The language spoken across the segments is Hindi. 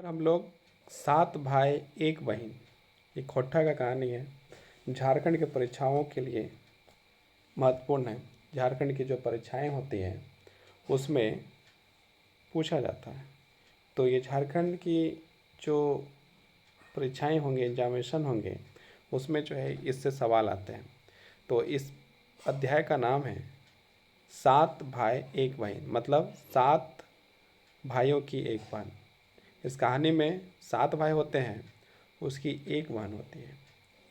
पर हम लोग 7 भाई एक बहन, ये खोट्टा का कहानी है। झारखंड के परीक्षाओं के लिए महत्वपूर्ण है। झारखंड की जो परीक्षाएं होती हैं उसमें पूछा जाता है। तो ये झारखंड की जो परीक्षाएं होंगे, एग्जामिनेशन होंगे, उसमें जो है इससे सवाल आते हैं। तो इस अध्याय का नाम है 7 भाई एक बहन, मतलब 7 भाइयों की एक बहन। इस कहानी में 7 भाई होते हैं, उसकी एक बहन होती है।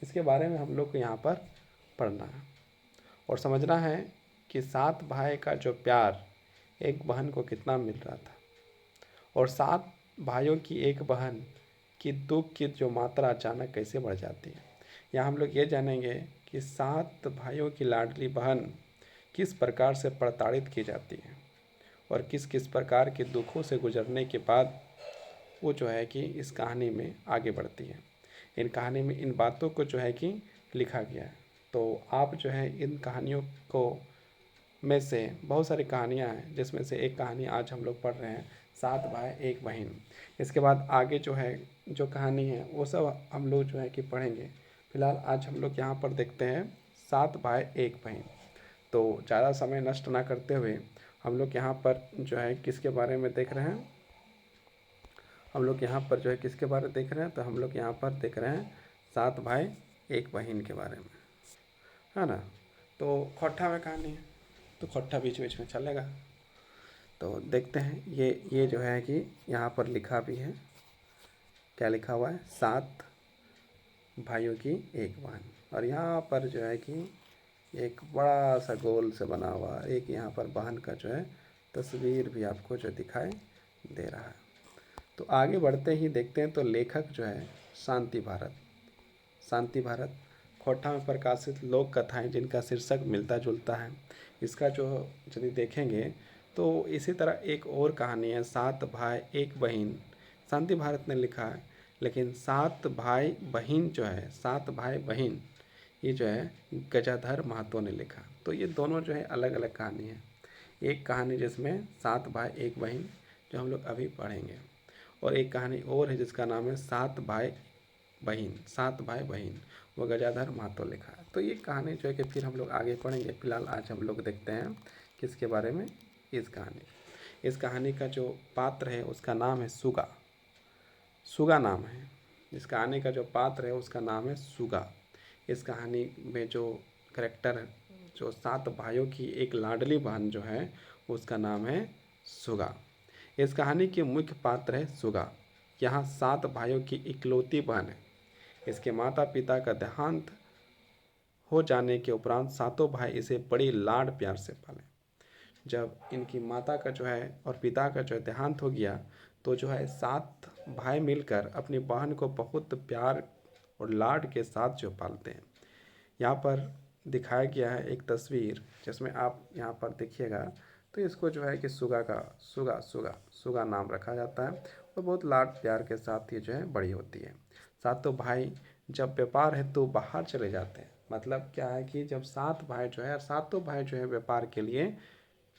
इसके बारे में हम लोग को यहाँ पर पढ़ना है और समझना है कि 7 भाई का जो प्यार एक बहन को कितना मिल रहा था, और 7 भाइयों की एक बहन की दुख की जो मात्रा अचानक कैसे बढ़ जाती है। यहाँ हम लोग ये जानेंगे कि 7 भाइयों की लाडली बहन किस प्रकार से प्रताड़ित की जाती है और किस किस प्रकार के दुखों से गुजरने के बाद वो जो है कि इस कहानी में आगे बढ़ती है। इन कहानी में इन बातों को जो है कि लिखा गया है। तो आप जो है इन कहानियों को में से बहुत सारी कहानियाँ हैं, जिसमें से एक कहानी आज हम लोग पढ़ रहे हैं, 7 भाई एक बहन। इसके बाद आगे जो है जो कहानी है वो सब हम लोग जो है कि पढ़ेंगे। फिलहाल आज हम लोग यहाँ पर देखते हैं 7 भाई एक बहन। तो ज़्यादा समय नष्ट ना करते हुए हम लोग यहाँ पर जो है किसके बारे में देख रहे हैं, हम लोग यहाँ पर जो है किसके बारे में देख रहे हैं, तो हम लोग यहाँ पर देख रहे हैं 7 भाई एक बहन के बारे में, है ना। तो खोट्टा में कहानी है तो खोट्टा बीच बीच में चलेगा। तो देखते हैं ये जो है कि यहाँ पर लिखा भी है, क्या लिखा हुआ है, 7 भाइयों की एक बहन। और यहाँ पर जो है कि एक बड़ा सा गोल से बना हुआ एक यहाँ पर बहन का जो है तस्वीर भी आपको जो दिखाई दे रहा है। तो आगे बढ़ते ही देखते हैं तो लेखक जो है शांति भारत। शांति भारत खोट्टा में प्रकाशित लोक कथाएं जिनका शीर्षक मिलता जुलता है। इसका जो यदि देखेंगे तो इसी तरह एक और कहानी है 7 भाई एक बहन, शांति भारत ने लिखा है। लेकिन 7 भाई बहन जो है, 7 भाई बहन, ये जो है गजाधर महतो ने लिखा। तो ये दोनों जो है अलग अलग कहानी है। एक कहानी जिसमें 7 भाई एक बहन जो हम लोग अभी पढ़ेंगे, और एक कहानी और है जिसका नाम है 7 भाई बहन, 7 भाई बहन, वो गजाधर महतो लिखा है। तो ये कहानी जो है कि फिर हम लोग आगे पढ़ेंगे। फिलहाल आज हम लोग देखते हैं किसके बारे में, इस कहानी का जो पात्र है उसका नाम है सुगा। सुगा नाम है। इस कहानी का जो पात्र है उसका नाम है सुगा। इस कहानी में जो करेक्टर है, जो 7 भाइयों की एक लाडली बहन जो है उसका नाम है सुगा। इस कहानी के मुख्य पात्र है सुगा। यहाँ 7 भाइयों की इकलौती बहन है। इसके माता पिता का देहांत हो जाने के उपरांत 7 भाई इसे बड़ी लाड प्यार से पाले। जब इनकी माता का जो है और पिता का जो है देहांत हो गया, तो जो है 7 भाई मिलकर अपनी बहन को बहुत प्यार और लाड के साथ जो पालते हैं। यहाँ पर दिखाया गया है एक तस्वीर, जिसमें आप यहाँ पर देखिएगा तो इसको जो है कि सुगा नाम रखा जाता है और बहुत लाड प्यार के साथ ये जो है बड़ी होती है। 7 भाई जब व्यापार हेतु बाहर चले जाते हैं, मतलब क्या है कि जब 7 भाई जो है, 7 भाई जो है व्यापार के लिए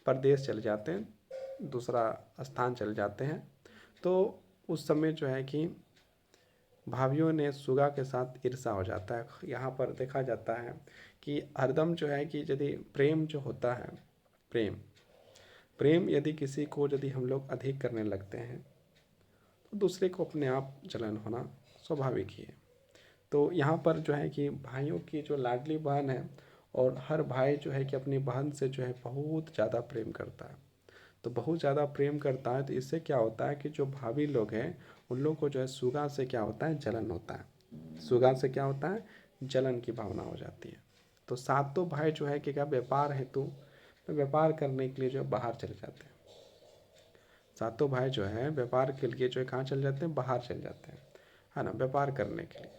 परदेश चले जाते हैं, दूसरा स्थान चले जाते हैं, तो उस समय जो है कि भाइयों ने सुगा के साथ ईर्षा हो जाता है। यहाँ पर देखा जाता है कि हरदम जो है कि यदि प्रेम जो होता है, प्रेम प्रेम यदि किसी को यदि हम लोग अधिक करने लगते हैं तो दूसरे को अपने आप जलन होना स्वाभाविक ही है। तो यहाँ पर जो है कि भाइयों की जो लाडली बहन है, और हर भाई जो है कि अपनी बहन से जो है बहुत ज़्यादा प्रेम करता है। तो बहुत ज़्यादा प्रेम करता है, तो इससे क्या होता है कि जो भाभी लोग हैं उन लोग को जो है सुगा से क्या होता है, जलन होता है। सुगा से क्या होता है, जलन की भावना हो जाती है। तो 7 भाई जो है कि क्या व्यापार हेतु व्यापार करने के लिए जो बाहर चले जाते हैं। 7 भाई जो है व्यापार के लिए जो है कहाँ चले जाते हैं, बाहर चले जाते हैं, है ना, व्यापार करने के लिए।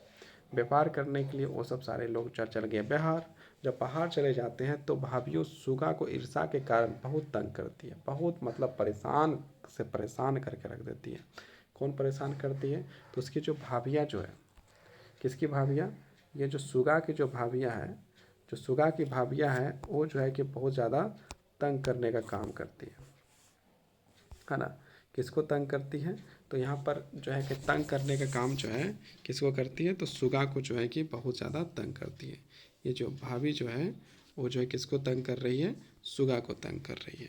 व्यापार करने के लिए वो सब सारे लोग चल गए बाहर। जब बाहर चले जाते हैं तो भाभियों सुगा को ईर्षा के कारण बहुत तंग करती है, बहुत मतलब परेशान से परेशान करके रख देती है। कौन परेशान करती है, तो उसकी जो भाभियाँ जो है, किसकी भाभियाँ, ये जो सुगा की जो भाभियाँ हैं, जो सुगा की भाभियाँ हैं वो जो है कि बहुत ज़्यादा तंग करने का काम करती है ना। किसको तंग करती है, तो यहाँ पर जो है कि तंग करने का काम जो है किसको करती है, तो सुगा को जो है कि बहुत ज़्यादा तंग करती है। ये जो भाभी जो है वो जो है किसको तंग कर रही है, सुगा को तंग कर रही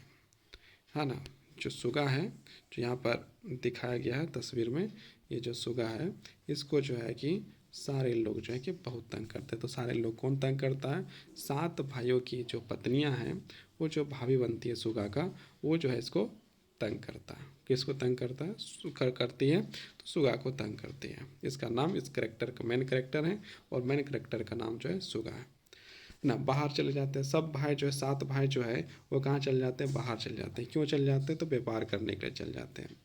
है ना। जो सुगा है जो यहाँ पर दिखाया गया है तस्वीर में, ये जो सुगा है इसको जो है कि सारे लोग जो है कि बहुत तंग करते हैं। तो सारे लोग कौन तंग करता है, 7 भाइयों की जो पत्नियां हैं वो जो भाभी बनती है सुगा का, वो जो है इसको तंग करता है। किसको तंग करता है, करती है, तो सुगा को तंग करती है। इसका नाम इस करेक्टर का मेन करेक्टर है और मेन करेक्टर का नाम जो है सुगा है ना। बाहर चले जाते हैं सब भाई जो है, 7 भाई जो है वो कहाँ चले जाते हैं, बाहर चले जाते हैं। क्यों चले जाते हैं, तो व्यापार करने के लिए चले जाते हैं।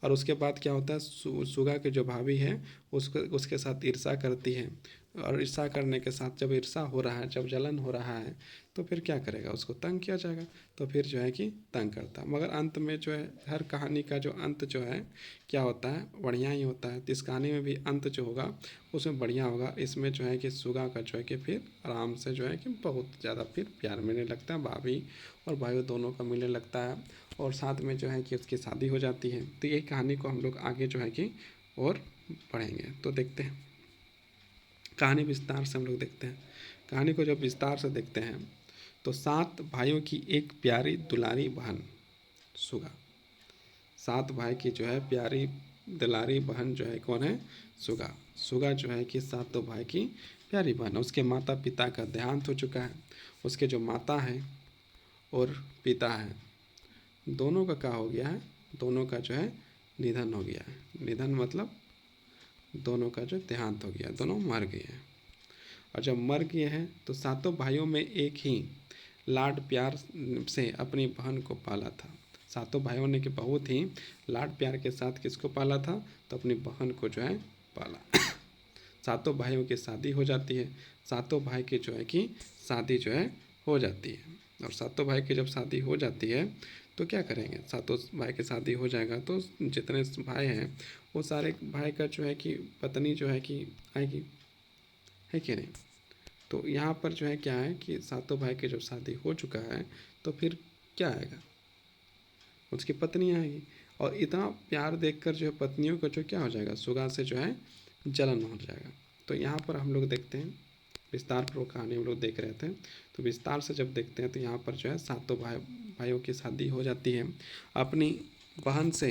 और उसके बाद क्या होता है, सुगा के जो भाभी है उसके साथ ईर्षा करती है। और ईर्षा करने के साथ जब ईर्षा हो रहा है, जब जलन हो रहा है, तो फिर क्या करेगा, उसको तंग किया जाएगा। तो फिर जो है कि तंग करता है। मगर अंत में जो है हर कहानी का जो अंत जो है क्या होता है, बढ़िया ही होता है। तो इस कहानी में भी अंत जो होगा उसमें बढ़िया होगा। इसमें जो है कि सुगा का जो है कि फिर आराम से जो है कि बहुत ज़्यादा फिर प्यार मिलने लगता है, भाभी और भाई दोनों का मिलने लगता है। और साथ में जो है कि उसकी शादी हो जाती है। तो यही कहानी को हम लोग आगे जो है कि और पढ़ेंगे। तो देखते हैं कहानी विस्तार से हम लोग देखते हैं। कहानी को जब विस्तार से देखते हैं तो 7 भाइयों की एक प्यारी दुलारी बहन सुगा। 7 भाई की जो है प्यारी दुलारी बहन जो है कौन है, सुगा। सुगा जो है कि 7 भाई की प्यारी बहन। उसके माता पिता का देहांत हो चुका है। उसके जो माता है और पिता है दोनों का क्या हो गया है, दोनों का जो है निधन हो गया है। निधन मतलब दोनों का जो देहांत हो गया, दोनों मर गए हैं। और जब मर गए हैं तो 7 भाइयों में एक ही लाड प्यार से अपनी बहन को पाला था। 7 भाइयों ने कि बहुत ही लाड प्यार के साथ किसको पाला था, तो अपनी बहन को जो है पाला। 7 भाइयों की शादी हो जाती है। 7 भाई की जो है कि शादी जो है हो जाती है। और 7 भाई की जब शादी हो जाती है तो क्या करेंगे, 7 भाई की शादी हो जाएगा तो जितने भाई हैं वो सारे भाई का जो है कि पत्नी जो है कि आएगी, है कि नहीं। तो यहाँ पर जो है क्या है कि 7 भाई की जब शादी हो चुका है तो फिर क्या आएगा, उसकी पत्नी आएगी। और इतना प्यार देखकर जो है पत्नियों को जो क्या हो जाएगा, सुगा से जो है जलन हो जाएगा। तो यहाँ पर हम लोग देखते हैं विस्तार पूर्वक कहानी हम लोग देख रहे थे। तो विस्तार से जब देखते हैं तो यहाँ पर जो है 7 भाइयों की शादी हो जाती है। अपनी बहन से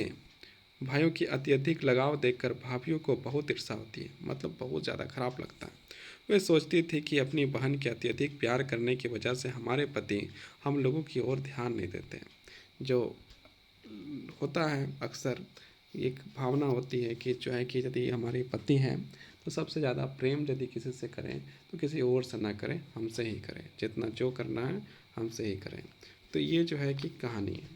भाइयों की अत्यधिक लगाव देखकर भाभियों को बहुत ईर्ष्या होती है, मतलब बहुत ज़्यादा खराब लगता है। वे सोचती थी कि अपनी बहन के अत्यधिक प्यार करने की वजह से हमारे पति हम लोगों की ओर ध्यान नहीं देते। जो होता है अक्सर एक भावना होती है कि जो है कि यदि हमारे पति हैं तो सबसे ज़्यादा प्रेम यदि किसी से करें तो किसी और से ना करें, हमसे ही करें। जितना जो करना है हमसे ही करें। तो ये जो है कि कहानी है।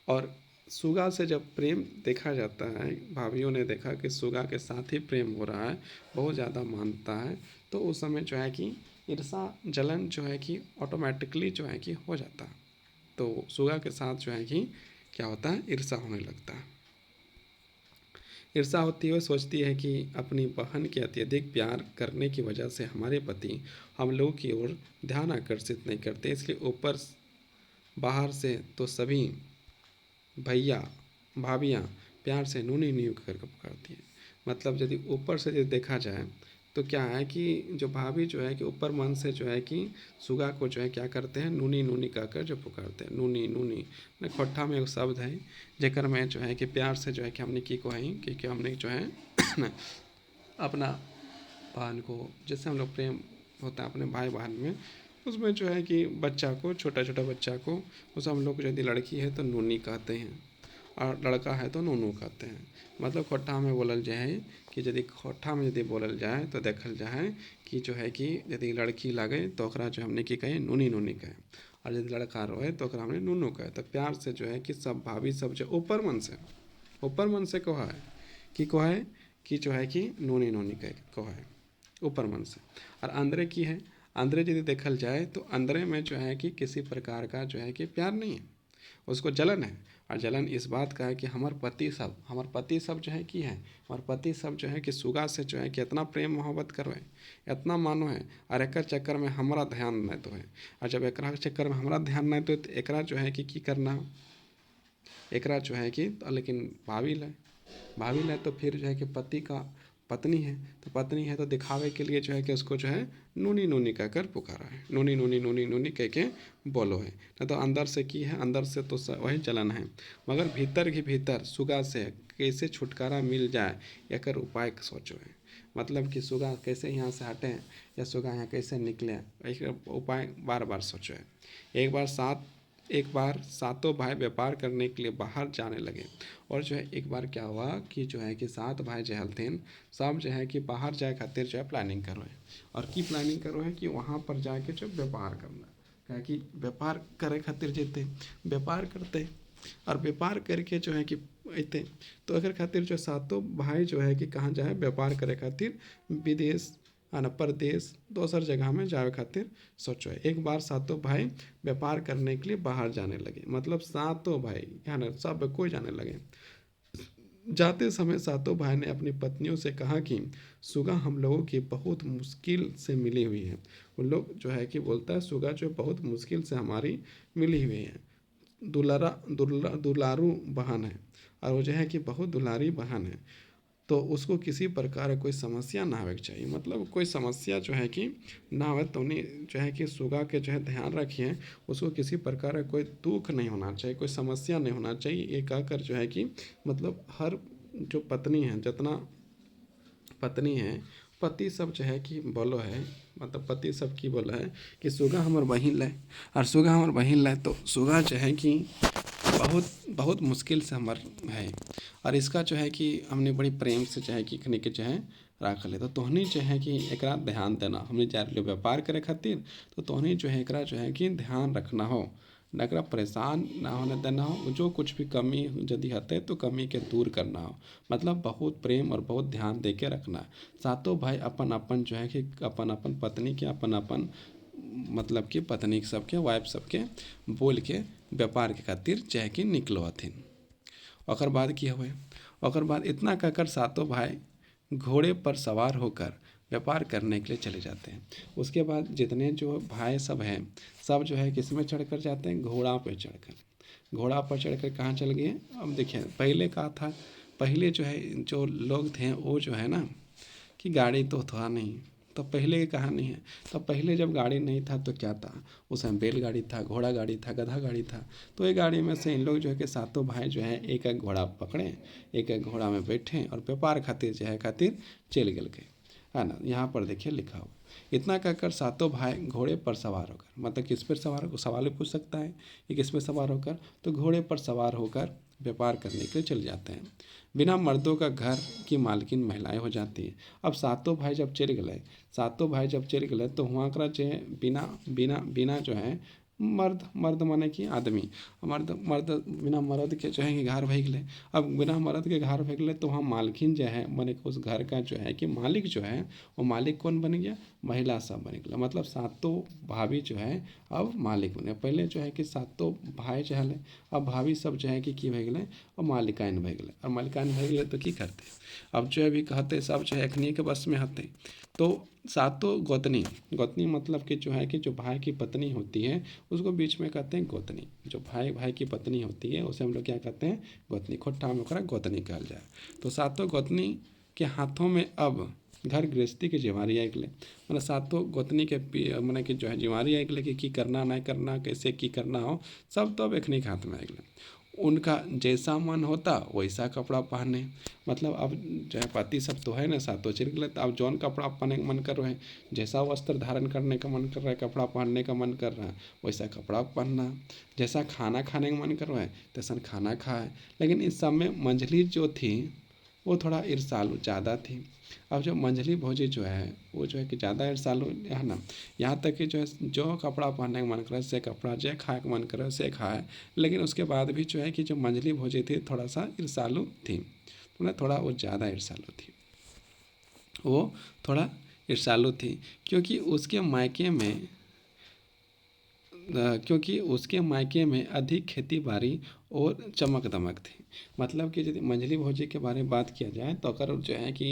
और सुगा से जब प्रेम देखा जाता है, भाभीियों ने देखा कि सुगा के साथ ही प्रेम हो रहा है, बहुत ज़्यादा मानता है, तो उस समय जो है कि ईर्षा जलन जो है कि ऑटोमेटिकली जो है कि हो जाता है। तो सुगा के साथ जो है कि क्या होता है, ईर्षा होने लगता है। ईर्षा होती हुई सोचती है कि अपनी बहन के अत्यधिक प्यार करने की वजह से हमारे पति हम लोगों की ओर ध्यान आकर्षित नहीं करते, इसलिए ऊपर बाहर से तो सभी भैया भाभियाँ प्यार से नूनी न्यू करके पुकारती है। मतलब यदि ऊपर से यदि देखा जाए तो क्या है कि जो भाभी जो है कि ऊपर मन से जो है कि सुगा को जो है क्या करते हैं, नूनी नूनी कहकर जो पुकारते हैं, नूनी नूनी न खोट्ठा में एक शब्द है जेकर में जो है कि प्यार से जो है कि हमने की को है कि हमने जो है अपना बहन को, जैसे हम लोग प्रेम होता है अपने भाई बहन में, उसमें जो है कि बच्चा को, छोटा छोटा बच्चा को, उस हम लोग यदि लड़की है तो नूनी कहते हैं और लड़का है तो नूनू कहते हैं। मतलब खोट्ठा में बोलल जाए कि यदि खोट्ठा में यदि बोलल जाए तो देखल जाए कि जो है कि यदि लड़की लगे तो ओकरा जो हमने की कहे नूनी नूनी कहे, और यदि लड़का रहे तो ओकरा हमने नूनू कहे। तो प्यार से जो है कि सब भाभी सब जो ऊपर मन से कहा है कि जो है कि नूनी नूनी कहा है ऊपर मन से। और अंदरे की है, अंदरे यदि देखल जाए तो अंदरे में जो है कि किसी प्रकार का जो है कि प्यार नहीं है, उसको जलन है। और जलन इस बात का है कि हमार पति सब जो है कि है, हमार पति सब जो है कि सुगा से जो है कि इतना प्रेम मोहब्बत करो है, इतना मानो है, और एक चक्कर में हमारा ध्यान नहीं तो है। और जब एक चक्कर में हमारा ध्यान नहीं तो एक जो है कि करना एकरा जो है कि लेकिन भाभी ले भाभी ले तो फिर जो है कि पति का पत्नी है, तो पत्नी है तो दिखावे के लिए जो है कि उसको जो है नूनी नूनी कहकर पुकारा है, नूनी नूनी नूनी नूनी कह के बोलो है। न तो अंदर से की है, अंदर से तो वही जलन है, मगर भीतर ही भीतर सुगा से कैसे छुटकारा मिल जाए एकर उपाय सोचो है। मतलब कि सुगा कैसे यहाँ से हटे या सुगा यहाँ कैसे निकले, एक उपाय बार बार सोचो है। एक बार सातों भाई व्यापार करने के लिए बाहर जाने लगे। और जो है एक बार क्या हुआ कि जो है कि 7 भाई जो हलथिन सब जो है कि बाहर जाए खातिर जो है प्लानिंग करो है। और की प्लानिंग करो है कि वहाँ पर जाके जो व्यापार करना, क्या कि व्यापार करे खातिर जेते व्यापार करते और व्यापार करके जो है कि अते। तो अगर खातिर जो सातों भाई जो है कि कहाँ जाए व्यापार करे खातिर, विदेश आना परदेश दोसर जगह में जावे खातिर सोचो है। एक बार सातों भाई व्यापार करने के लिए बाहर जाने लगे, मतलब सातों भाई यानी सब कोई जाने लगे। जाते समय सातों भाई ने अपनी पत्नियों से कहा कि सुगा हम लोगों की बहुत मुश्किल से मिली हुई है। उन लोग जो है कि बोलता है सुगा जो बहुत मुश्किल से हमारी मिली हुई है, दुलारू बहन है, और वो जो है कि बहुत दुलारी बहन है, तो उसको किसी प्रकार कोई समस्या ना आवे के चाहिए। मतलब कोई समस्या जो है कि ना आवे, तो उन्हें जो है कि सुगा के जो है ध्यान रखिए, उसको किसी प्रकार का कोई दुख नहीं होना चाहिए, कोई समस्या नहीं होना चाहिए। ये कहकर जो है कि मतलब हर जो पत्नी है, जितना पत्नी है पति सब जो है कि बोलो है, मतलब पति सब की बोला है कि सुगा हमार बहिन लाए, और सुगा हमार बहिन लाए तो सुगा जो है कि बहुत बहुत मुश्किल से हमार है, और इसका जो है कि हमने बड़ी प्रेम से जो है कि खने के जो है रख ले। तो तोहनी जो है कि एकरा ध्यान देना, हमने जा रहे व्यापार करे खातिर, तो तोहनी जो है एकरा जो है कि ध्यान रखना हो, एकरा परेशान ना होने देना हो। जो कुछ भी कमी यदि हते तो कमी के दूर करना हो, मतलब बहुत प्रेम और बहुत ध्यान दे के रखना। सातों भाई अपन अपन जो है कि अपन अपन पत्नी के अपन अपन मतलब कि पत्नी सबके वाइफ सबके बोल के व्यापार के खातिर चाहे कि निकलो हथिन। ओकर बाद की हुए, ओकर बाद इतना कहकर सातों भाई घोड़े पर सवार होकर व्यापार करने के लिए चले जाते हैं। उसके बाद जितने जो भाई सब हैं सब जो है किस में चढ़कर जाते हैं, घोड़ा पर चढ़कर। घोड़ा पर चढ़कर कहाँ चल गए, अब देखिए पहले कहा था, पहले जो है जो लोग थे वो जो है ना कि गाड़ी तो था नहीं, तो पहले की कहानी है। तो पहले जब गाड़ी नहीं था तो क्या था, उस समय बैलगाड़ी था, घोड़ा गाड़ी था, गधा गाड़ी था। तो ये गाड़ी में से इन लोग जो है कि सातों भाई जो है एक एक घोड़ा पकड़े, एक एक घोड़ा में बैठे और व्यापार खातिर जो है खातिर चल गए, है ना। यहाँ पर देखिए लिखा हुआ, इतना कहकर सातों भाई घोड़े पर सवार होकर, मतलब किस पर सवार होकर, सवाल भी पूछ सकता है कि किस पर सवार होकर, तो घोड़े पर सवार होकर व्यापार करने के लिए चले जाते हैं। बिना मर्दों का घर की मालकिन महिलाएं हो जाती हैं। अब सातों भाई जब चल गए, सातों भाई जब चल गए तो वहाँ का जो है बिना बिना बिना जो है मर्द, मर्द माने कि आदमी, मर्द मर्द बिना मर्द के जो है कि घर भग गए। अब बिना मर्द के घर भग गए तो वहाँ मालकिन जो है माने उस घर का जो है कि मालिक जो है, वो मालिक कौन बन गया, महिला सब बन गया। मतलब सातों भाभी जो है अब मालिक बने। पहले जो है कि सातों भाई जो है, अब भाभी सब जो है कि की भग गए और मालिकाइन भग गए। और मालिकाइन भग गए तो की करते, अब जो है भी कहते सब जो है एखनी के बस में हते। तो सातों गोतनी, गोतनी मतलब कि जो है कि जो भाई की पत्नी होती है उसको बीच में कहते हैं गोतनी। जो भाई भाई की पत्नी होती है उसे हम लोग क्या कहते हैं, गोतनी। खोट्ठा में ओकरा गोतनी कहल जाए। तो सातों गोतनी के हाथों में अब घर गृहस्थी के जिम्मेवारी आ गए, मतलब सातों गोतनी के मैंने कि जो है जिम्मेवारी आ गए कि की करना नहीं करना, कैसे की करना हो, सब तो अब एखनी के हाथ में आ गए। उनका जैसा मन होता वैसा कपड़ा पहने, मतलब अब जो है पति सब तो है ना सातों चल गए, तो अब जौन कपड़ा पहनने का मन कर रहे हैं, जैसा वस्त्र धारण करने का मन कर रहा है, कपड़ा पहनने का मन कर रहा है वैसा कपड़ा पहनना, जैसा खाना खाने का मन कर रहा है तैसा खाना खाए। लेकिन इस सब में मंझली जो थी वो थोड़ा ईर्ष्यालु ज़्यादा थी। अब जो मंझली भौजी जो है वो जो है कि ज़्यादा ईर्ष्यालु है ना, यहाँ तक कि जो है जो कपड़ा पहनने का मन करे से कपड़ा, जो खाए का मन करे से खाए। लेकिन उसके बाद भी जो है कि जो मंझली भौजी थी थोड़ा सा ईर्ष्यालु थी, मतलब थोड़ा वो ज़्यादा ईर्ष्यालु थी, वो थोड़ा ईर्ष्यालु थी क्योंकि उसके मायके में अधिक खेती बाड़ी और चमक दमक थी। मतलब कि यदि मंझली भौजी के बारे में बात किया जाए तो अगर जो है कि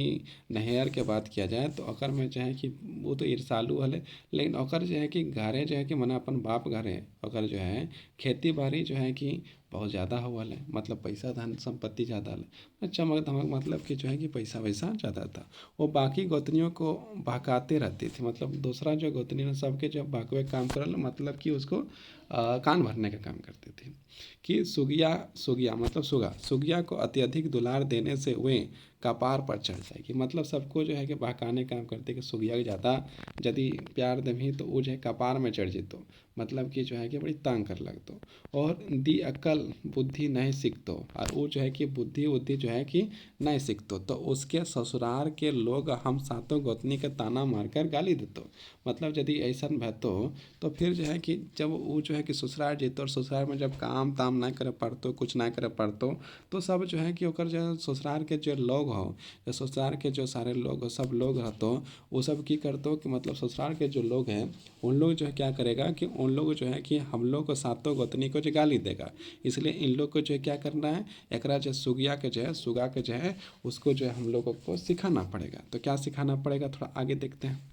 नहर के बात किया जाए तो अकर में जो है कि वो तो ईर्षालु हले, लेकिन ओकर जो है कि घरे जो है कि मने अपन बाप घरे ओकर जो है खेती बाड़ी जो है कि बहुत ज़्यादा होवल है, मतलब पैसा धन संपत्ति ज़्यादा है। चमक धमक मतलब कि जो है कि पैसा वैसा ज़्यादा था। वो बाकी गोतनियों को बहकाते रहती थी, मतलब दूसरा जो गोतनी ने सबके जब बहकवे काम करल, मतलब कि उसको कान भरने का काम करते थे कि सुगिया सुगिया मतलब सुगा सुगिया को अत्यधिक दुलार देने से वे कपार पर चढ़ जाएगी। मतलब सबको जो है कि बहकाने काम करते कि सुगिया के ज़्यादा यदि प्यार देवी तो वो जो है कपार में चढ़ जेतो, मतलब कि जो है कि बड़ी तंग कर लगतो। और दी अकल बुद्धि नहीं सीखतो, और वो जो है कि बुद्धि उद्धि जो है कि नहीं सीखतो तो उसके ससुराल के लोग हम सातों गोतनी के ताना मारकर गाली देतो। मतलब यदि ऐसा भैतो तो फिर जो है कि जब वो जो है कि ससुराल जेतो और ससुराल में जब काम ताम नहीं करे पड़तो, कुछ नहीं करे पड़तो, तो सब जो है कि ओकर जो ससुराल के जो लोग हो या ससुराल के जो सारे लोग हो सब लोग रहतो, वो सब की करतो कि मतलब ससुराल के जो लोग हैं उन लोग जो है क्या करेगा कि उन लोग जो है कि हम लोग को सातों गोतनी को जो गाली देगा। इसलिए इन लोग को जो है क्या करना है, एकरा जो सुगिया के जो है सुगा के जो है उसको जो है हम लोगों को सिखाना पड़ेगा। तो क्या सिखाना पड़ेगा थोड़ा आगे देखते हैं।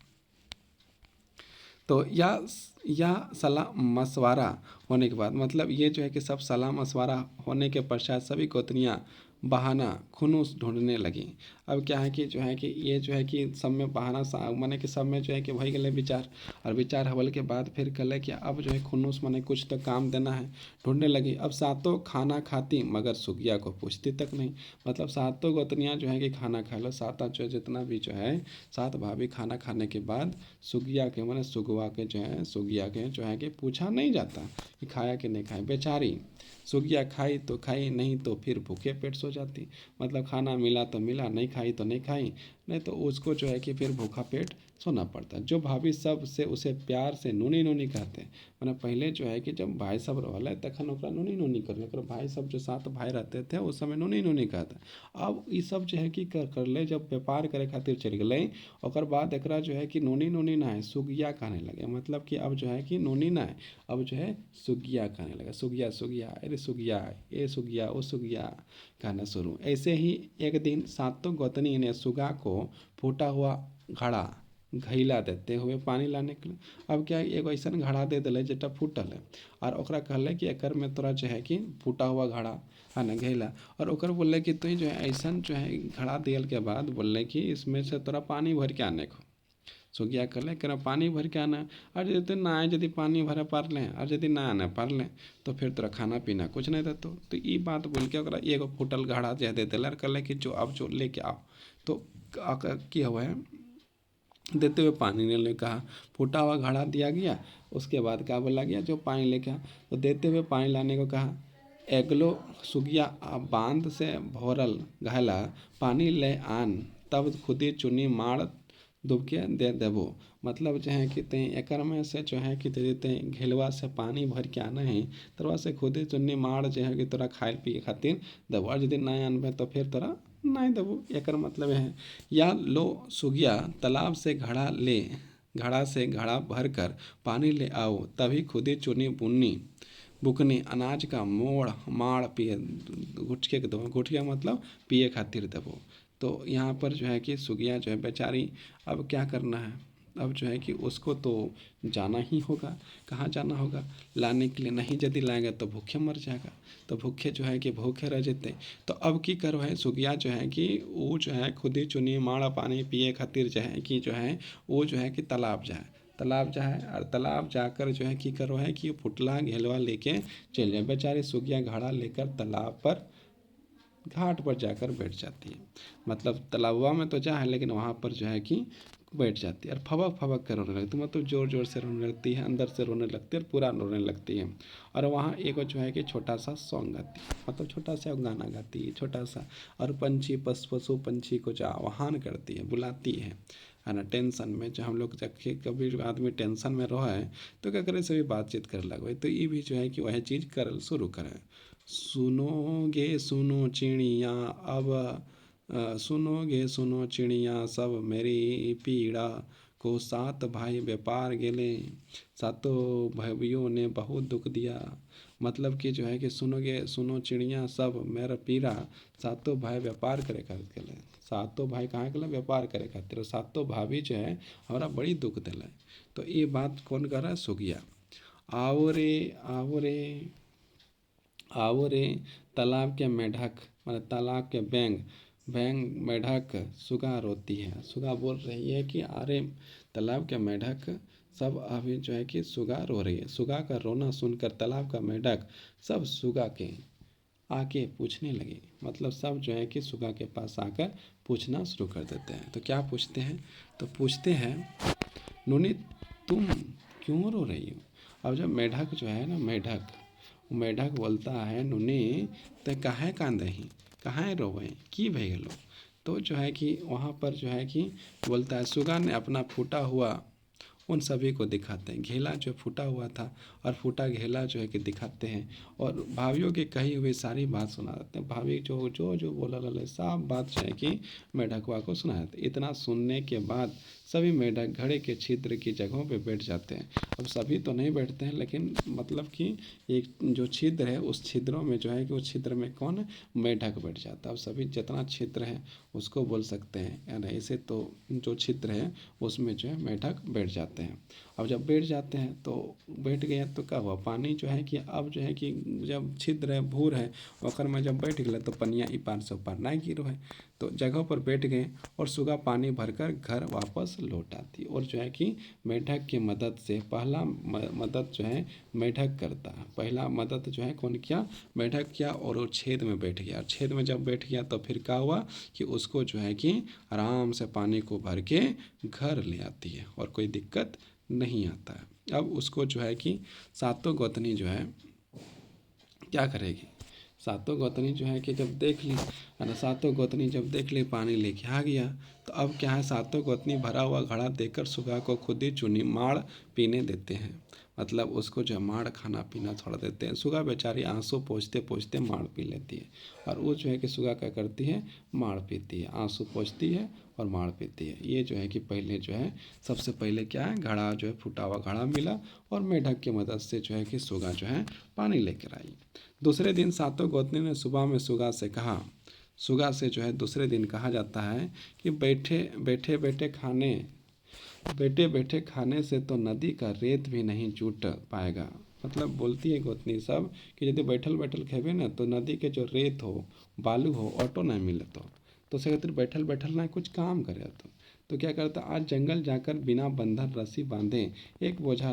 तो यह सलाह मशवरा होने के बाद, मतलब ये जो है कि सब सलाह मशवरा होने के पश्चात सभी गोतनियाँ बहाना खुनूस ढूंढने लगी। अब क्या है कि जो है कि ये जो है कि सब में बहाना माने कि सब में जो है कि वही गले विचार, और विचार हवल के बाद फिर कहले कि अब जो है खुनूस माने कुछ तो काम देना है, ढूंढने लगी। अब सातों खाना खाती मगर सुगिया को पूछती तक नहीं। मतलब सातों गोतनियाँ जो है कि खाना खा लो, सात जो जितना भी जो है सात भाभी खाना खाने के बाद सुगिया के माने सुगवा के जो है सुगिया के जो है कि पूछा नहीं जाता कि खाया कि नहीं खाया। बेचारी सुगिया खाई तो खाई, नहीं तो फिर भूखे पेट सो जाती। मतलब खाना मिला तो मिला, नहीं खाई तो नहीं खाई, नहीं तो उसको जो है कि फिर भूखा पेट सोना पड़ता। जो भाभी सब से उसे प्यार से नूनी नूनी कहते हैं, मैंने पहले जो है कि जब भाई सब रहल तखन ओकरा नूनी नूनी कर भाई सब जो सात भाई रहते थे उस समय नूनी नूनी कहते। अब ये सब जो है कि कर ले जब व्यापार करे खातिर चल गए, ओकर बाद एकरा जो है कि नूनी नूनी ना है सुगिया कहने लगे। मतलब कि अब जो है कि नूनी ना है, अब जो है सुगिया कहने लगा। सुगिया सुगिया अरे सुगिया, ए सुगिया ओ सुगिया कहना शुरू। ऐसे ही एक दिन सातों गोतनी ने सुगा को फूटा हुआ घड़ा घैला देते हुए पानी लाने के लिए। अब क्या एगो ऐसा घड़ा दे दिले जेटा फूटल है, और ओकरा कहले कि एकर में तोरा जो है कि फूटा हुआ घड़ा है ना घैला, और ओकर बोलले कि तू जो है ऐसा जो है घड़ा दियल के बाद बोलले कि इसमें से तोरा पानी भर के आने को। सुगिया कहले कि पानी भर के आना, और यदि ना आए यदि पानी भरे पार लें और यदि ना आने पार लें तो फिर तोरा खाना पीना कुछ नहीं देतो। तो ये बात बोल के ओकरा एगो फूटल घड़ा जे दे दिले और कहले कि जो अब जो लेके आओ। तो की हुआ है देते हुए पानी ने कहा, फूटा हुआ घड़ा दिया गया। उसके बाद क्या बोला गया, जो पानी लेके आ, तो देते हुए पानी लाने को कहा। एगलो सुगिया बांध से भरल घैला पानी ले आन, तब खुदी चुनी माड़ दुबके दे देबो। मतलब जो है कि ते एकर में से जो है कि ते घेलवा से पानी भर के आना है, तोरा से खुदे चुन्नी माड़ जो है कि तोरा खाए पिए खातिर देबो, और यदि नहीं आनबे तो फिर तोरा नहीं देबो। एकर मतलब है या लो सुगिया तालाब से घड़ा से घड़ा भर कर पानी ले आओ, तभी खुदी चुनी बुन्नी बुकनी अनाज का मोड़ माड़ पिए गुटके के दो। गुटका मतलब पिए खातिर देबो। तो यहाँ पर जो है कि सुगिया जो है बेचारी, अब क्या करना है, अब जो है कि उसको तो जाना ही होगा। कहाँ जाना होगा लाने के लिए, नहीं यदि लाएगा तो भूखे मर जाएगा। तो भूखे जो है कि भूखे रह जेते। तो अब की करो है सुगिया जो है कि वो जो है खुद ही चुनी माड़ा पानी पिए खातिर जो है कि जो है वो जो है कि तालाब जाए और तालाब जाकर जो है कि करो है कि फुटला घेलवा लेके चल जाए। बेचारी सुगिया घड़ा लेकर तालाब पर घाट पर जाकर बैठ जाती है। मतलब तालाबवा में तो जा है लेकिन वहाँ पर जो है कि बैठ जाती है और फबक फबक कर रोने लगती है। मतलब ज़ोर ज़ोर से रोने लगती है, अंदर से रोने लगती है और पूरा रोने लगती है। और वहाँ एक जो है कि छोटा सा सॉन्ग गाती है, मतलब छोटा सा गाना गाती है छोटा सा। और पंछी पशु पंछी को जो आह्वान करती है, बुलाती है ना। टेंशन में जो हम लोग जब कभी आदमी टेंशन में रहे तो क्या करे से भी बातचीत कर लगे, तो ये भी जो है कि वह चीज़ कर शुरू करें। सुनोगे सुनो चिड़िया अब सुनोगे सुनो चिड़िया सब मेरी पीड़ा को, सात भाई व्यापार गेले सातों भाइयों ने बहुत दुख दिया। मतलब कि जो है कि सुनोगे सुनो चिड़िया सब मेरा पीरा, सातों भाई व्यापार करे खातिर गए। सातों भाई कहाँ के व्यापार करे खातिर, सातों भाभी जो है हमारा बड़ी दुख दिल है। तो ये बात कौन कर रहा है, सुगिया। आओ रे आओ रे आओ रे तालाब के मेढक, मतलब तालाब के बैंग, बैंग मेढक सुगा रोती है। सुगा बोल रही है कि अरे तालाब के मेढक सब अभी जो है कि सुगा रो रही है। सुगा का रोना सुनकर तालाब का मेढक सब सुगा के आके पूछने लगे। मतलब सब जो है कि सुगा के पास आकर पूछना शुरू कर देते हैं। तो क्या पूछते हैं, तो पूछते हैं नूनी तुम क्यों रो रही हो। अब जब मेढक जो है ना, मेढक बोलता है नूनी ते काहे कांदही, काहे रोवे की भय गेलो। तो जो है कि वहाँ पर जो है कि बोलता है, सुगा ने अपना फूटा हुआ उन सभी को दिखाते हैं। घेला जो फूटा हुआ था और फूटा घेला जो है कि दिखाते हैं, और भाभीियों की कही हुई सारी बात सुना देते हैं। भाभी जो जो जो बोला रहे सब बात जो है कि मेढकवा को सुना देते। इतना सुनने के बाद सभी मेढक घड़े के छिद्र की जगहों पे बैठ जाते हैं। अब सभी तो नहीं बैठते हैं, लेकिन मतलब कि एक जो छिद्र है उस छिद्रों में जो है कि उस छिद्र में कौन मेढक बैठ जाता है। अब सभी जितना छिद्र है उसको बोल सकते हैं, यानी ऐसे तो जो छिद्र है उसमें जो है मेढक बैठ जाते हैं। अब जब बैठ जाते हैं तो बैठ गए तो क्या हुआ, पानी जो है कि अब जो है कि जब छिद्र है भूर है ओकर में जब बैठ गया तो पनिया ई पार से पार नहीं गिरो है। तो जगह पर बैठ गए और सुगा पानी भरकर घर वापस लौट आती। और जो है कि मेढक की मदद से पहला मदद जो है मेढक करता है। पहला मदद जो है कौन किया, मेढक किया, और वो छेद में बैठ गया। छेद में जब बैठ गया तो फिर क्या हुआ कि उसको जो है कि आराम से पानी को भर के घर ले आती है और कोई दिक्कत नहीं आता है। अब उसको जो है कि सातों गोतनी जो है क्या करेगी, सातों गोतनी जो है कि जब देख ली है ना, सातों गोतनी जब देख ली पानी लेके आ गया, तो अब क्या है, सातों गोतनी भरा हुआ घड़ा देकर सुगा को खुद ही चुनी माड़ पीने देते हैं। मतलब उसको जो माड़ खाना पीना छोड़ देते हैं। सुगा बेचारी आंसू पोंछते पोंछते माड़ पी लेती है, और वो जो है कि सुगा क्या करती है, माड़ पीती है, आंसू पोंछती है और माड़ पीती है। ये जो है कि पहले जो है सबसे पहले क्या है, घड़ा जो है फूटा हुआ घड़ा मिला और मेढक की मदद से जो है कि सुगा जो है पानी लेकर आई। दूसरे दिन सातों गोतनी ने सुबह में सुगा से कहा, सुगा से जो है दूसरे दिन कहा जाता है कि बैठे बैठे खाने से तो नदी का रेत भी नहीं जुट पाएगा। मतलब बोलती है गोतनी सब कि यदि बैठल बैठल खेबे ना तो नदी के जो रेत हो बालू हो ऑटो नहीं मिले तो से खातिर बैठल बैठल ना कुछ काम करे। तो क्या करता, आज जंगल जाकर बिना बंधन रस्सी बांधे एक बोझा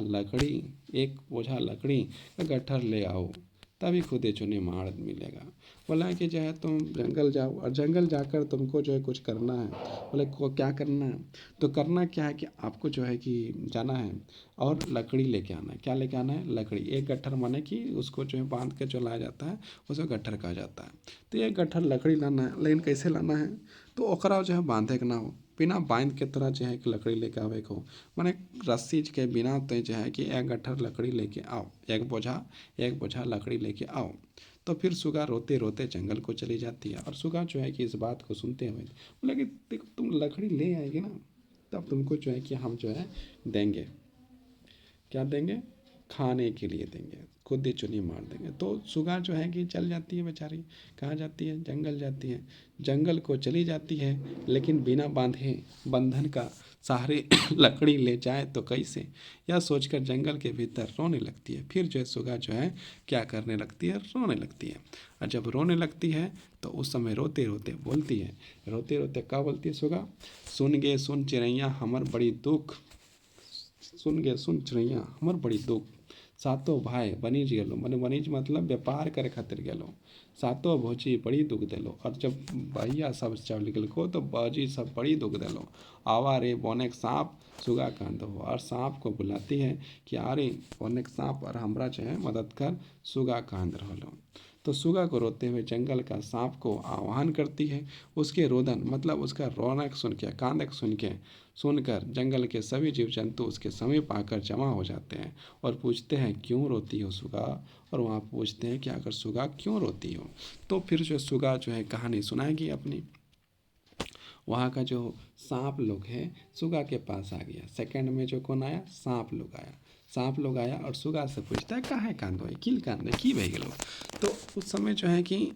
लकड़ी का गट्ठर ले आओ, तभी खुदे चुने माड़ मिलेगा। बोला है कि जो है तुम जंगल जाओ और जंगल जाकर तुमको जो है कुछ करना है। बोले को क्या करना है, तो करना क्या है कि आपको जो है कि जाना है और लकड़ी लेके आना है। क्या लेके आना है, लकड़ी। एक गट्ठर माने कि उसको जो है बांध के जो लाया जाता है उसको गट्ठर कहा जाता है। तो एक गट्ठर लकड़ी लाना है, लेकिन कैसे लाना है, तो ओकरा जो है बांधे के ना हो, बिना बांध के तोरा जो है कि लकड़ी लेके आवे को, माने रस्सी के बिना तो जो है कि एक गट्ठर लकड़ी लेके आओ, एक बोझा लकड़ी लेके आओ। तो फिर सुगा रोते रोते जंगल को चली जाती है। और सुगा जो है कि इस बात को सुनते हुए बोले कि देखो तुम लकड़ी ले आएगी ना, तब तुमको जो है कि हम जो है देंगे, क्या देंगे, खाने के लिए देंगे, खुद ही चुनी मार देंगे। तो सुगा जो है कि चल जाती है बेचारी, कहाँ जाती है, जंगल जाती है। जंगल को चली जाती है, लेकिन बिना बांधे बंधन का सहारे लकड़ी ले जाए तो कैसे, यह सोचकर जंगल के भीतर रोने लगती है। फिर जो है सुगा जो है क्या करने लगती है, रोने लगती है। और जब रोने लगती है तो उस समय रोते रोते बोलती है, रोते रोते क्या बोलती है सुगा, सुन गे सुन चिड़ैया हमर बड़ी दुख, सुन गे सुन चिड़ैया हमर बड़ी दुख, सातों भाई बनिज गेलो, मैंने बनिज मतलब व्यापार करे खातिर गेलो, सातों भौजी बड़ी दुख दिलो। और जब भैया सब चल गेलको तो बाजी सब बड़ी दुख दिलो। आवा रे बोनेक सांप सुगा कांद हो, और सांप को बुलाती है कि अरे बोनेक सांप और हमरा जो है मदद कर, सुगा कांद रहो। तो सुगा को रोते हुए जंगल का सांप को आह्वान करती है। उसके रोदन मतलब उसका रौनक सुन के, कांदक सुनकर जंगल के सभी जीव जंतु उसके समीप आकर जमा हो जाते हैं और पूछते हैं क्यों रोती हो सुगा। और वहाँ पूछते हैं कि अगर सुगा क्यों रोती हो। तो फिर जो सुगा जो है कहानी सुनाएगी अपनी। वहाँ का जो सांप लोग है सुगा के पास आ गया। सेकंड में जो कौन आया, सांप लोग आया। सांप लोग आया और सुगा से पूछता है काहे कांदो है, किल कांदे की भई गेलो। तो उस समय जो है कि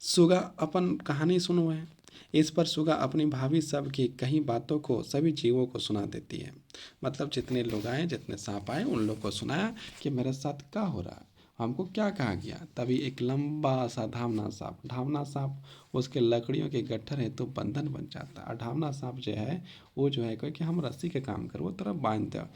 सुगा अपन कहानी सुनो है। इस पर सुगा अपनी भावी सब की कई बातों को सभी जीवों को सुना देती है। मतलब जितने लोग आए, जितने सांप आए, उन लोग को सुनाया कि मेरे साथ क्या हो रहा है, हमको क्या कहा गया। तभी एक लंबा सा धावना सांप उसके लकड़ियों के गट्ठर है तो बंधन बन जाता है। और धावना सांप जो है वो जो है कि हम रस्सी के काम कर वो तरफ बांध दो।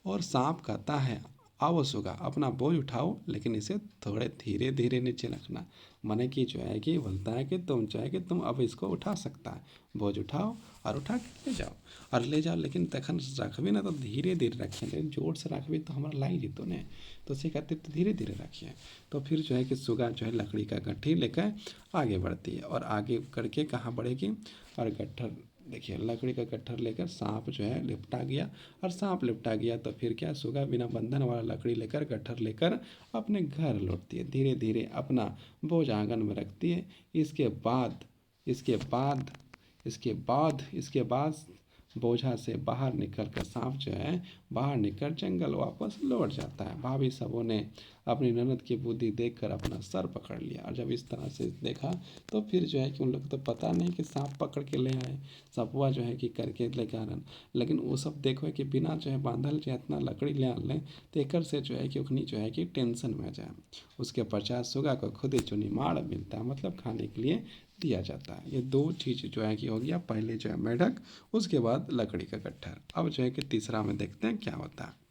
और सांप कहता है आओ सुगा अपना बोझ उठाओ, लेकिन इसे थोड़े धीरे धीरे नीचे रखना। माने कि जो है कि बोलता है कि तुम चाहे कि तुम अब इसको उठा सकता है, बोझ उठाओ और उठा के ले जाओ और ले जाओ, लेकिन तखन रखबी ना तो धीरे धीरे रखिए, लेकिन जोर से रखबी तो हमारा लाई जीतो ने। तो उसे कहते तो धीरे धीरे रखिए। तो फिर जो है कि सुगा जो है लकड़ी का गट्ठी लेकर आगे बढ़ती है और आगे करके कहाँ बढ़ेगी, और गट्ठर देखिए लकड़ी का गट्ठर लेकर सांप जो है लिपटा गया। और सांप लिपटा गया तो फिर क्या, सुगा बिना बंधन वाला लकड़ी लेकर गट्ठर लेकर अपने घर लौटती है। धीरे धीरे अपना बोझ आंगन में रखती है। इसके बाद इसके बाद इसके बाद बोझा से बाहर निकल कर सांप जो है बाहर निकल जंगल वापस लौट जाता है। भाभी सबों ने अपनी ननद की बुद्धि देखकर अपना सर पकड़ लिया। और जब इस तरह से देखा तो फिर जो है कि उन लोग को तो पता नहीं कि सांप पकड़ के ले आए, सपुआ जो है कि करके लेकर आन। लेकिन वो सब देखो कि बिना जो है बांधल जो इतना लकड़ी ले आन लें तो एक से जो है कि उखनी जो है कि टेंशन में आ जाए। उसके पश्चात सुगा को खुद ही चुनी माड़ मिलता है, मतलब खाने के लिए दिया जाता है। ये दो चीज़ जो है कि हो गया, पहले जो है मेढक, उसके बाद लकड़ी का गट्ठर। अब जो है कि तीसरा में देखते हैं क्या होता है।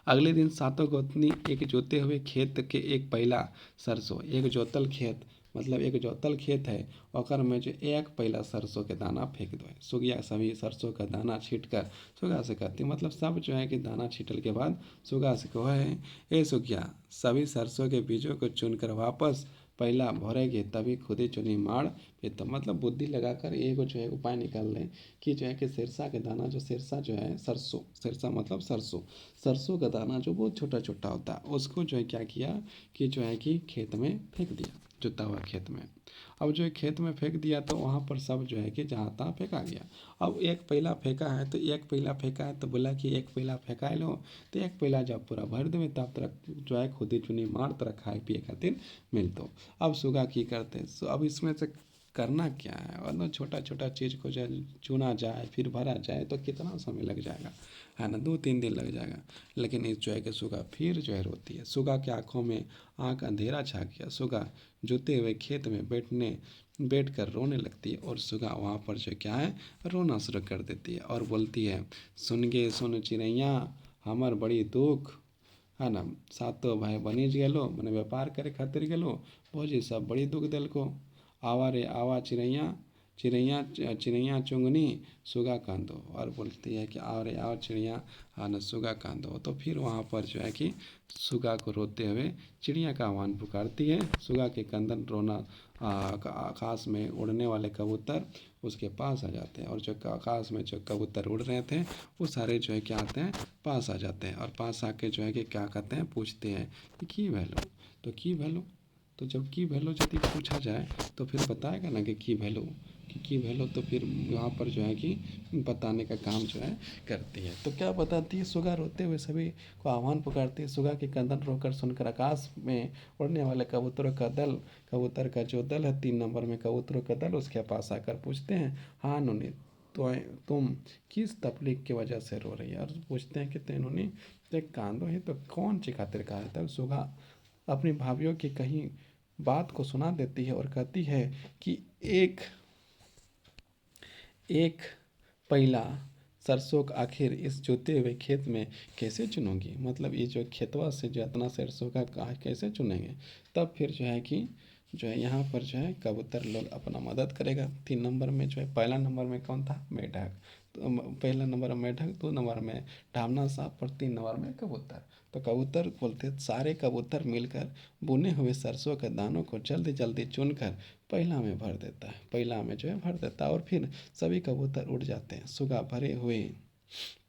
अगले दिन सातों गोतनी एक जोते हुए खेत के एक पहला सरसों, एक जोतल खेत मतलब एक जोतल खेत है और में जो एक पहला सरसों के दाना फेंक दो। सुगिया सभी सरसों का दाना छीट कर सुगा से कहती, मतलब सब जो है कि दाना छीटल के बाद सुगा से कहो है ए सुगिया सभी सरसों के बीजों को चुनकर वापस पहला भरेंगे तभी खुद ही चुनी माड़ पे। तो मतलब बुद्धि लगाकर एक जो है उपाय निकाल लें कि जो है कि सिरसा के दाना, जो सिरसा जो है सरसों, सिरसा मतलब सरसों, सरसों का दाना जो बहुत छोटा छोटा होता है उसको जो है क्या किया कि जो है कि खेत में फेंक दिया, जोता हुआ खेत में। अब जो है खेत में फेंक दिया तो वहाँ पर सब जो है कि जहाँ तहाँ फेंका गया। अब एक पहला फेंका है तो एक पहला फेंका है तो बोला कि एक पहला फेंका लो, तो एक पहला जब पूरा भर देवे तब तक जो है खुद ही चुनी मार तरह खाए पिए खातिर मिलतो। अब सुगा की करते, सो अब इसमें से करना क्या है, मतलब छोटा छोटा चीज़ को जो चुना जाए फिर भरा जाए तो कितना समय लग जाएगा, है ना, 2-3 दिन लग जाएगा। लेकिन इस जो है कि सुगा फिर जो है रोती है। सुगा की आंखों में आंख अंधेरा छा गया। सुगा जोते हुए खेत में बैठ कर रोने लगती है और सुगा वहाँ पर जो क्या है रोना शुरू कर देती है और बोलती है सुन गे सुन चिड़ैया हमर बड़ी दुख, है ना, सातो भाई बनिज गेलो मैंने व्यापार करे खातिर गेलो, भौजी सब बड़ी दुख दिलको, आवा रे आवा चिड़ैया चिड़ैया चिड़ैया चुंगनी सुगा कांदो। और बोलती है कि आओ रे आओ चिड़िया, हाँ न सुगा कांदो। तो फिर वहाँ पर जो है कि सुगा को रोते हुए चिड़िया का आह्वान पुकारती है। सुगा के कंदन रोना आकाश में उड़ने वाले कबूतर उसके पास आ जाते हैं और जो आकाश में जो कबूतर उड़ रहे थे वो सारे जो है क्या आते हैं पास आ जाते हैं और पास आके जो है कि क्या कहते हैं पूछते हैं कि की भैलो, तो की भैलो, तो जब की वैल्यू यदि पूछा जाए तो फिर बताएगा ना कि की वैल्यू तो फिर वहाँ पर जो है कि बताने का काम जो है करती है। तो क्या बताती है, सुगा रोते हुए सभी को आह्वान पुकारती है। सुगा के कंदन रोकर सुनकर आकाश में उड़ने वाले कबूतरों का दल, कबूतर का जो दल है 3 नंबर में कबूतरों का दल उसके पास आकर पूछते हैं हाँ नूनी तो तुम किस तकलीफ की वजह से रो रही है, और पूछते हैं कि तेनोनी तो कांदो है तो कौन सी खातिर कहा है। तब सुगा अपनी भाभीियों की कहीं बात को सुना देती है और कहती है कि एक एक पहला सरसों का आखिर इस जोते हुए खेत में कैसे चुनोगी, मतलब ये जो खेतवा से जो इतना सरसों का कैसे चुनेंगे। तब फिर जो है कि जो है यहाँ पर जो है कबूतर लोग अपना मदद करेगा। 3 नंबर में जो है पहला नंबर में कौन था मेढक, तो पहला नंबर में मेढक, 2 नंबर में ढामना सांप और 3 नंबर में कबूतर। तो कबूतर बोलते सारे कबूतर मिलकर बुने हुए सरसों के दानों को जल्दी जल्दी चुनकर पहिला में भर देता है, पहिला में जो है भर देता है और फिर सभी कबूतर उड़ जाते हैं। सुगा भरे हुए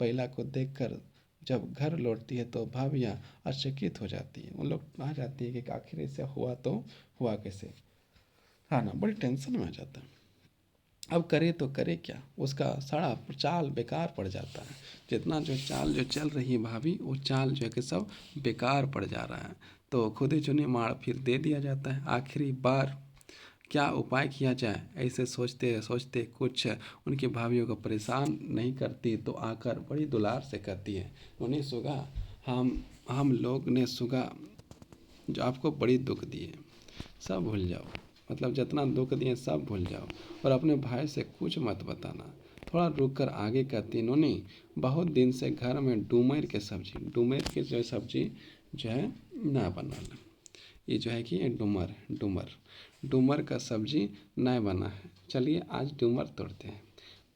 पहिला को देखकर जब घर लौटती है तो भाभियाँ आश्चर्यचकित हो जाती है। उन लोग आ जाती है कि आखिर ऐसे हुआ तो हुआ कैसे, हाँ ना, बड़ी टेंशन में आ जाता है। अब करे तो करे क्या, उसका सारा चाल बेकार पड़ जाता है। जितना जो चाल जो चल रही है भाभी, वो चाल जो है कि सब बेकार पड़ जा रहा है। तो खुदे चुनी मार फिर दे दिया जाता है। आखिरी बार क्या उपाय किया जाए, ऐसे सोचते सोचते कुछ उनकी भाभीयों को परेशान नहीं करती तो आकर बड़ी दुलार से कहती है, उन्हें सुगा, हम लोग ने सुगा जो आपको बड़ी दुख दिए सब भूल जाओ, मतलब जितना दुख दिए सब भूल जाओ और अपने भाई से कुछ मत बताना। थोड़ा रुक कर आगे कहती, इन्होंने बहुत दिन से घर में डूमर की जो सब्जी जो है ना बना। ये जो है कि ये डूमर का सब्जी नए बना है। चलिए आज डूमर तोड़ते हैं।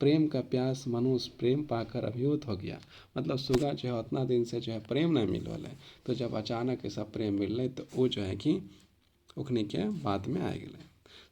प्रेम का प्यास मनुष्य प्रेम पाकर अभिभूत हो गया। मतलब सुगा जो है उतना दिन से जो है प्रेम नहीं मिल वाला है, तो जब अचानक ऐसा प्रेम मिल रहा तो वो जो है कि उखने के बाद में आ गए।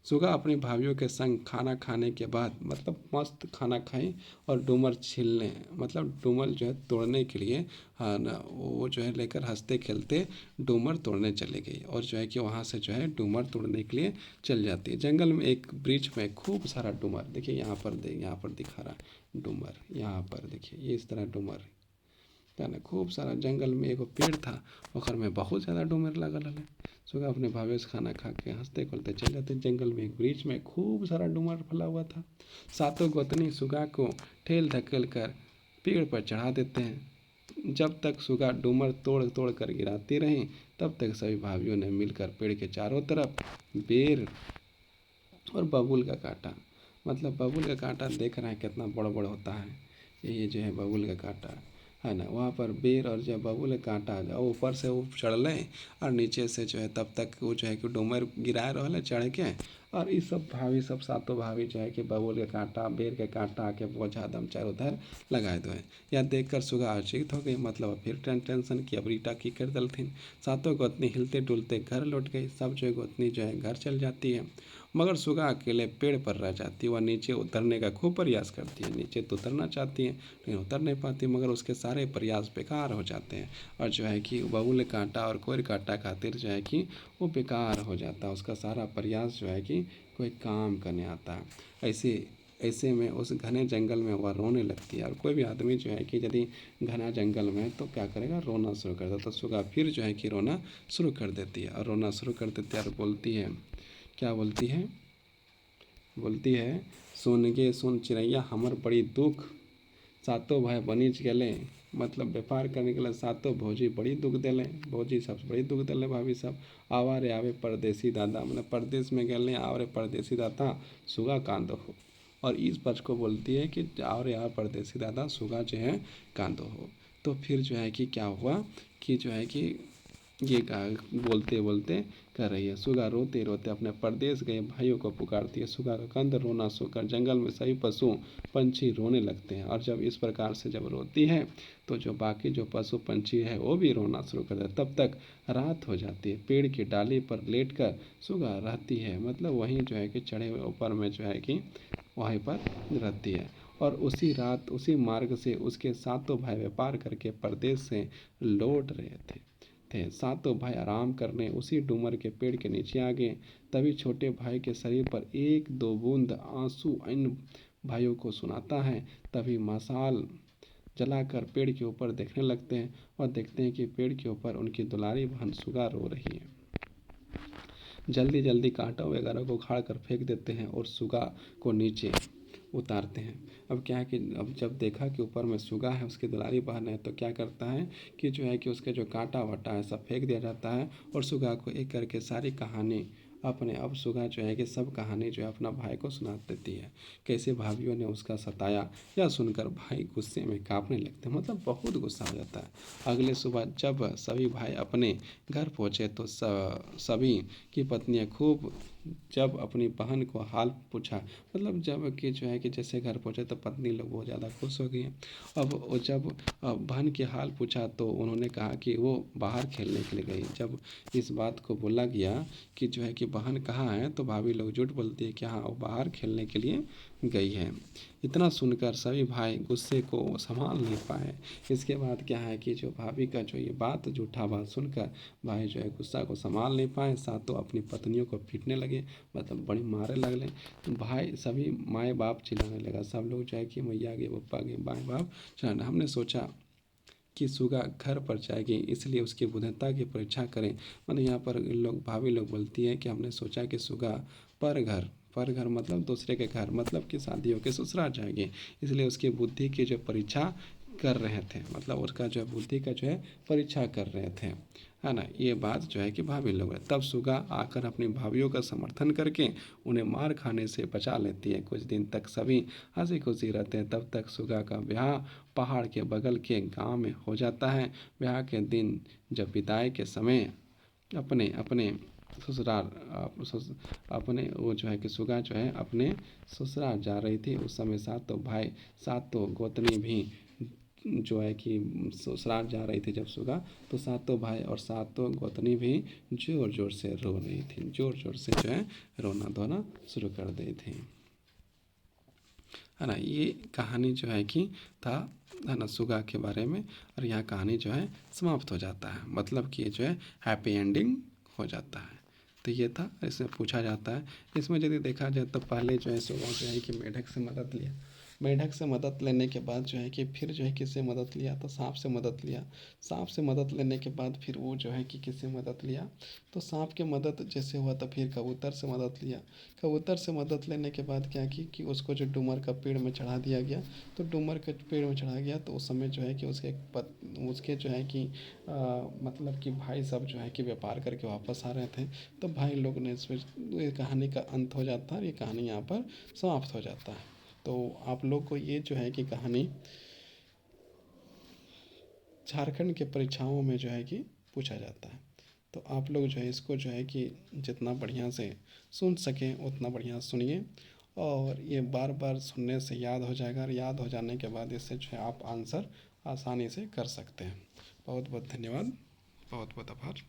सुगा अपनी भाभीियों के संग खाना खाने के बाद मतलब मस्त खाना खाई और डूमर छीलने मतलब डूमर जो है तोड़ने के लिए, हाँ ना, वो जो है लेकर हंसते खेलते डूमर तोड़ने चले गई और जो है कि वहाँ से जो है डूमर तोड़ने के लिए चल जाती है। जंगल में एक वृक्ष में खूब सारा डूमर, देखिए यहाँ पर दिखा रहा है डूमर, यहाँ पर देखिए ये इस तरह डूमर है ना। खूब सारा जंगल में एगो पेड़ था, ओकर में बहुत ज़्यादा डूमर लगल है। सुगा अपने भावे से खाना खा के हंसते खेलते चले जाते। जंगल में एक वृक्ष में खूब सारा डूमर फैला हुआ था। सातों गोतनी सुगा को ठेल धकेल कर पेड़ पर चढ़ा देते हैं। जब तक सुगा डूमर तोड़ तोड़ कर गिराती रही, तब तक सभी भाइयों ने मिलकर पेड़ के चारों तरफ बेर और बबूल का कांटा, मतलब बबूल का कांटा देख रहे हैं कितना बड़ा बड़ा होता है, ये जो है बबूल का कांटा है ना, वहाँ पर बेर और जब बबूल का कांटा जाओ ऊपर से वो चढ़ लें और नीचे से जो है तब तक वो जो है कि डूमर गिराए रहा चढ़ के। और इस सब भाभी सब सातों भाभी जो है कि बबूल के कांटा बेर के कांटा के बोझा दम चारों उधर लगाए दो है। यह देख कर सुगा आश्चर्य हो गई, मतलब फिर टेंशन की अब रीटा की कर दलथिन। सातों गोतनी हिलते डुलते घर लौट गई। सब जो गोतनी जो है घर चल जाती है, मगर सुगा अकेले पेड़ पर रह जाती है। वह नीचे उतरने का खूब प्रयास करती है, नीचे तो उतरना चाहती है लेकिन उतर नहीं पाती, मगर उसके सारे प्रयास बेकार हो जाते हैं और जो है कि बबूल कांटा और कोई कांटा खातिर जो है कि वो बेकार हो जाता है। उसका सारा प्रयास जो है कि कोई काम करने आता है। ऐसे में उस घने जंगल में वह रोने लगती है। और कोई भी आदमी जो है कि यदि घना जंगल में तो क्या करेगा, रोना शुरू कर देता। तो सुगा फिर जो है कि रोना शुरू कर देती है और रोना शुरू कर देती है और बोलती है, क्या बोलती है, बोलती है, सुन गे सुन चिड़ैया हमर बड़ी दुख, सातों भाई बनिज गए, मतलब व्यापार करने के लिए सातों भौजी बड़ी दुख दिले, भौजी सब बड़ी दुख दिले भाभी सब। आवा रे आवे परदेसी दादा, मतलब परदेश में गए आव रे परदेसी दादा सुगा कांदो हो। और इस पक्ष को बोलती है कि आओ रे आओ परदेसी दादा सुगा जो है कांदो हो। तो फिर जो है कि क्या हुआ कि जो है कि ये बोलते बोलते कर रही है। सुगा रोते रोते अपने परदेश गए भाइयों को पुकारती है। सुगा का कंध रोना सुनकर जंगल में सभी पशु पंछी रोने लगते हैं और जब इस प्रकार से जब रोती है तो जो बाकी जो पशु पंछी है वो भी रोना शुरू कर देते। तब तक रात हो जाती है। पेड़ की डाली पर लेटकर सुगा रहती है, मतलब वहीं जो है कि चढ़े हुए ऊपर में जो है कि वहीं पर रहती है। और उसी रात उसी मार्ग से उसके सातों भाई व्यापार करके परदेश से लौट रहे थे। सातों भाई आराम करने उसी डूमर के पेड़ के नीचे आ गए। तभी छोटे भाई के शरीर पर एक दो बूंद आंसू इन भाइयों को सुनाता है। तभी मशाल जलाकर पेड़ के ऊपर देखने लगते हैं और देखते हैं कि पेड़ के ऊपर उनकी दुलारी बहन सुगा रो रही है। जल्दी जल्दी कांटा वगैरह को उखाड़ कर फेंक देते हैं और सुगा को नीचे उतारते हैं। अब क्या है कि अब जब देखा कि ऊपर में सुगा है, उसकी दुलारी बहन है, तो क्या करता है कि जो है कि उसके जो कांटा वाटा है सब फेंक दिया जाता है और सुगा को एक करके सारी कहानी अपने, अब सुगा जो है कि सब कहानी जो है अपना भाई को सुना देती है, कैसे भाभीियों ने उसका सताया। यह सुनकर भाई गुस्से में कांपने लगते हैं, मतलब बहुत गुस्सा हो जाता है। अगले सुबह जब सभी भाई अपने घर पहुँचे तो सभी की पत्नियां खूब जब अपनी बहन को हाल पूछा, मतलब जब कि जो है कि जैसे घर पहुँचे तो पत्नी लोग बहुत ज़्यादा खुश हो गई। अब वो जब बहन के हाल पूछा तो उन्होंने कहा कि वो बाहर खेलने के लिए गई। जब इस बात को बोला गया कि जो है कि बहन कहाँ है, तो भाभी लोग झूठ बोलती है कि हाँ वो बाहर खेलने के लिए गई है। इतना सुनकर सभी भाई गुस्से को संभाल नहीं पाए। इसके बाद क्या है कि जो भाभी का जो ये बात झूठा बात सुनकर भाई जो है गुस्सा को संभाल नहीं पाए, सातों अपनी पत्नियों को पीटने लगे। लगे, मतलब बड़ी मारे लगले। भाई सभी माए बाप चिल्लाने लगा, सब लोग जो है कि मैया गे पप्पा गे माए बाप चिल्लाने। हमने सोचा कि सुगा घर पर जाएगी, इसलिए उसकी बुद्धता की परीक्षा करें। मतलब यहाँ पर लोग भाभी लोग बोलती है कि हमने सोचा कि सुगा पर घर मतलब दूसरे के घर, मतलब कि शादियों के ससुराल जाएगी, इसलिए उसकी बुद्धि की जो परीक्षा कर रहे थे, मतलब उसका जो है बुद्धि का जो है परीक्षा कर रहे थे, है ना। ये बात जो है कि भाभी लोग है। तब सुगा आकर अपनी भाभीियों का समर्थन करके उन्हें मार खाने से बचा लेती है। कुछ दिन तक सभी हंसी खुशी रहते हैं। तब तक सुगा का ब्याह पहाड़ के बगल के गांव में हो जाता है। ब्याह के दिन जब विदाई के समय अपने अपने ससुराल अपने वो जो है कि सुगा जो है अपने ससुराल जा रही थी, उस समय सातों भाई सातों गोतनी भी जो है कि ससुराल जा रही थी जब सुगा, तो सातों भाई और सातों गोतनी भी जोर जोर से रो रही थी, जोर जोर से जो है रोना धोना शुरू कर दी थी, है ना। ये कहानी जो है कि था, है ना, सुगा के बारे में। और यहाँ कहानी जो है समाप्त हो जाता है, मतलब कि जो है हैप्पी एंडिंग हो जाता है। तो ये था, इसमें पूछा जाता है। इसमें यदि देखा जाए तो पहले जो है सुगा जो है कि मेढक से मदद लिया, मेढक से मदद लेने के बाद जो है कि फिर जो है किससे मदद लिया, तो सांप से मदद लिया। सांप से मदद लेने के बाद फिर वो जो है कि किससे मदद लिया, तो सांप के मदद जैसे हुआ तो फिर कबूतर से मदद लिया। कबूतर से मदद लेने के बाद क्या की कि उसको जो डूमर का पेड़ में चढ़ा दिया गया, तो डूमर के पेड़ में चढ़ा गया, तो उस समय जो है कि उसके जो है कि मतलब कि भाई सब जो है कि व्यापार करके वापस आ रहे थे, तो भाई लोग ने इसमें ये कहानी का अंत हो जाता है, ये कहानी यहाँ पर समाप्त हो जाता है। तो आप लोग को ये जो है कि कहानी झारखंड के परीक्षाओं में जो है कि पूछा जाता है, तो आप लोग जो है इसको जो है कि जितना बढ़िया से सुन सकें उतना बढ़िया सुनिए, और ये बार बार सुनने से याद हो जाएगा, और याद हो जाने के बाद इससे जो है आप आंसर आसानी से कर सकते हैं। बहुत बहुत धन्यवाद, बहुत बहुत आभार।